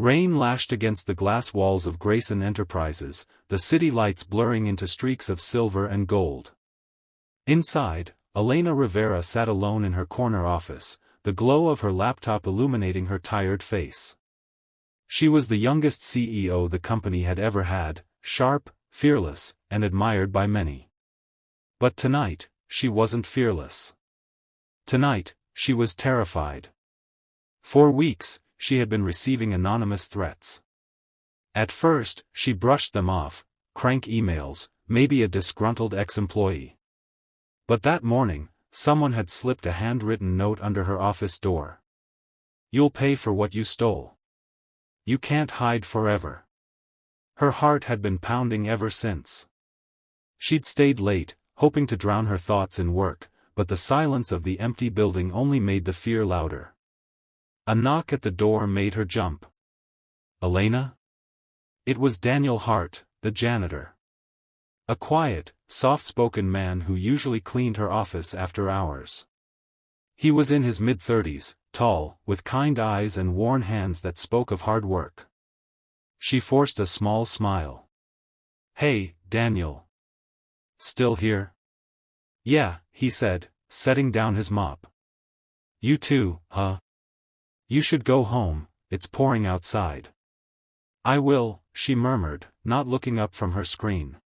Rain lashed against the glass walls of Grayson Enterprises, the city lights blurring into streaks of silver and gold. Inside, Elena Rivera sat alone in her corner office, the glow of her laptop illuminating her tired face. She was the youngest CEO the company had ever had, sharp, fearless, and admired by many. But tonight, she wasn't fearless. Tonight, she was terrified. For weeks, she had been receiving anonymous threats. At first, she brushed them off, crank emails, maybe a disgruntled ex-employee. But that morning, someone had slipped a handwritten note under her office door. "You'll pay for what you stole. You can't hide forever." Her heart had been pounding ever since. She'd stayed late, hoping to drown her thoughts in work, but the silence of the empty building only made the fear louder. A knock at the door made her jump. "Elena?" It was Daniel Hart, the janitor. A quiet, soft-spoken man who usually cleaned her office after hours. He was in his mid-30s, tall, with kind eyes and worn hands that spoke of hard work. She forced a small smile. "Hey, Daniel. Still here?" "Yeah," he said, setting down his mop. "You too, huh? You should go home, it's pouring outside." "I will," she murmured, not looking up from her screen.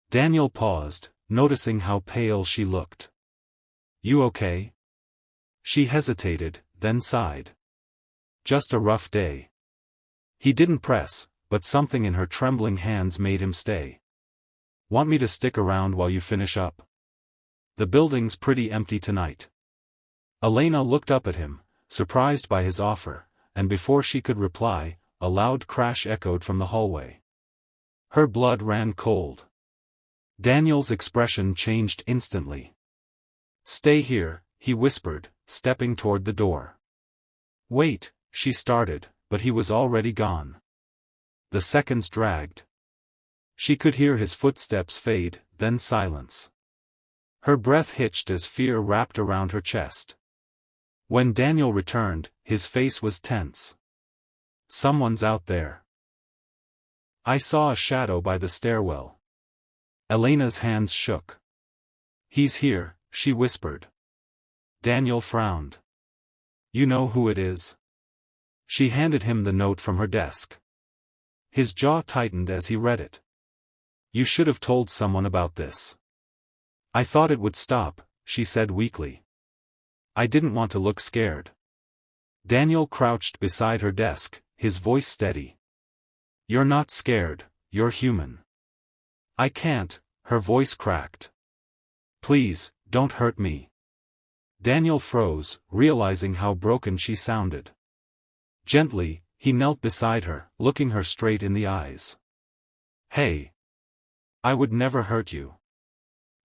Daniel paused, noticing how pale she looked. "You okay?" She hesitated, then sighed. "Just a rough day." He didn't press, but something in her trembling hands made him stay. "Want me to stick around while you finish up? The building's pretty empty tonight." Elena looked up at him, surprised by his offer, and before she could reply, a loud crash echoed from the hallway. Her blood ran cold. Daniel's expression changed instantly. "Stay here," he whispered, stepping toward the door. "Wait," she started, but he was already gone. The seconds dragged. She could hear his footsteps fade, then silence. Her breath hitched as fear wrapped around her chest. When Daniel returned, his face was tense. "Someone's out there." "I saw a shadow by the stairwell." Elena's hands shook. "He's here," she whispered. Daniel frowned. "You know who it is?" She handed him the note from her desk. His jaw tightened as he read it. "You should have told someone about this." "I thought it would stop," she said weakly. "I didn't want to look scared." Daniel crouched beside her desk, his voice steady. "You're not scared, you're human." "I can't," her voice cracked. "Please, don't hurt me." Daniel froze, realizing how broken she sounded. Gently, he knelt beside her, looking her straight in the eyes. "Hey. I would never hurt you.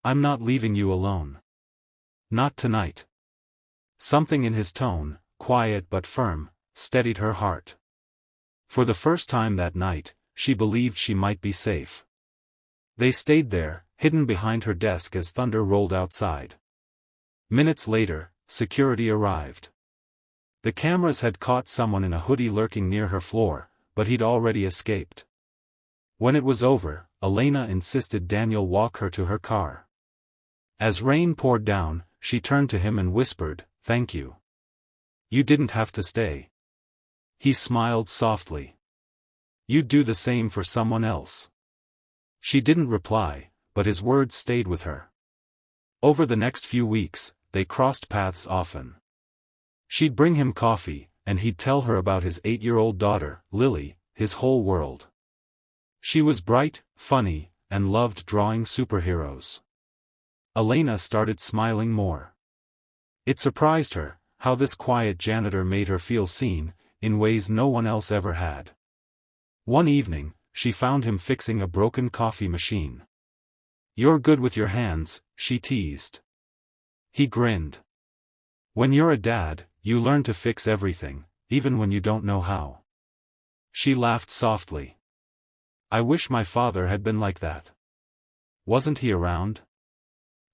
I'm not leaving you alone. Not tonight." Something in his tone, quiet but firm, steadied her heart. For the first time that night, she believed she might be safe. They stayed there, hidden behind her desk as thunder rolled outside. Minutes later, security arrived. The cameras had caught someone in a hoodie lurking near her floor, but he'd already escaped. When it was over, Elena insisted Daniel walk her to her car. As rain poured down, she turned to him and whispered, "Thank you. You didn't have to stay." He smiled softly. "You'd do the same for someone else." She didn't reply, but his words stayed with her. Over the next few weeks, they crossed paths often. She'd bring him coffee, and he'd tell her about his 8-year-old daughter, Lily, his whole world. She was bright, funny, and loved drawing superheroes. Elena started smiling more. It surprised her, how this quiet janitor made her feel seen, in ways no one else ever had. One evening, she found him fixing a broken coffee machine. "You're good with your hands," she teased. He grinned. "When you're a dad, you learn to fix everything, even when you don't know how." She laughed softly. "I wish my father had been like that." "Wasn't he around?"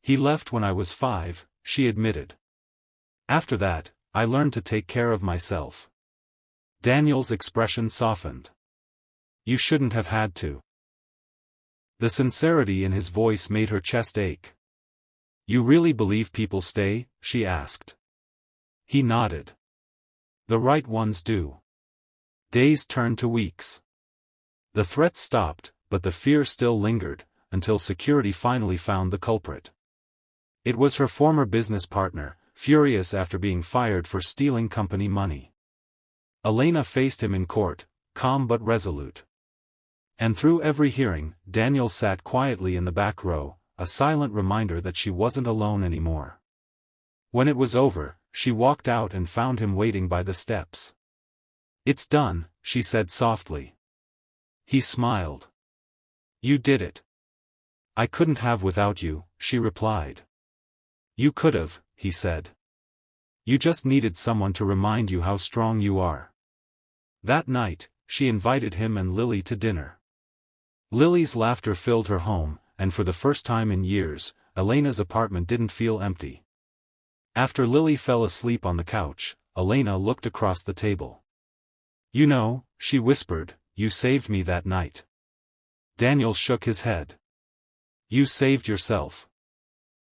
"He left when I was 5, she admitted. "After that, I learned to take care of myself." Daniel's expression softened. You shouldn't have had to. The sincerity in his voice made her chest ache. You really believe people stay? She asked. He nodded. The right ones do. Days turned to weeks. The threats stopped, but the fear still lingered, until security finally found the culprit. It was her former business partner, furious after being fired for stealing company money. Elena faced him in court, calm but resolute. And through every hearing, Daniel sat quietly in the back row, a silent reminder that she wasn't alone anymore. When it was over, she walked out and found him waiting by the steps. It's done, she said softly. He smiled. You did it. I couldn't have without you, she replied. You could've, he said. You just needed someone to remind you how strong you are. That night, she invited him and Lily to dinner. Lily's laughter filled her home, and for the first time in years, Elena's apartment didn't feel empty. After Lily fell asleep on the couch, Elena looked across the table. You know, she whispered, you saved me that night. Daniel shook his head. You saved yourself.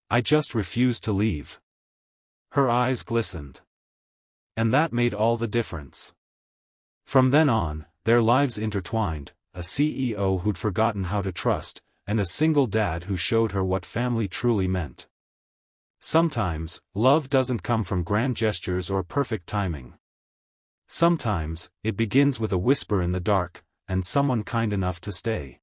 I just refused to leave. Her eyes glistened. And that made all the difference. From then on, their lives intertwined, a CEO who'd forgotten how to trust, and a single dad who showed her what family truly meant. Sometimes, love doesn't come from grand gestures or perfect timing. Sometimes, it begins with a whisper in the dark, and someone kind enough to stay.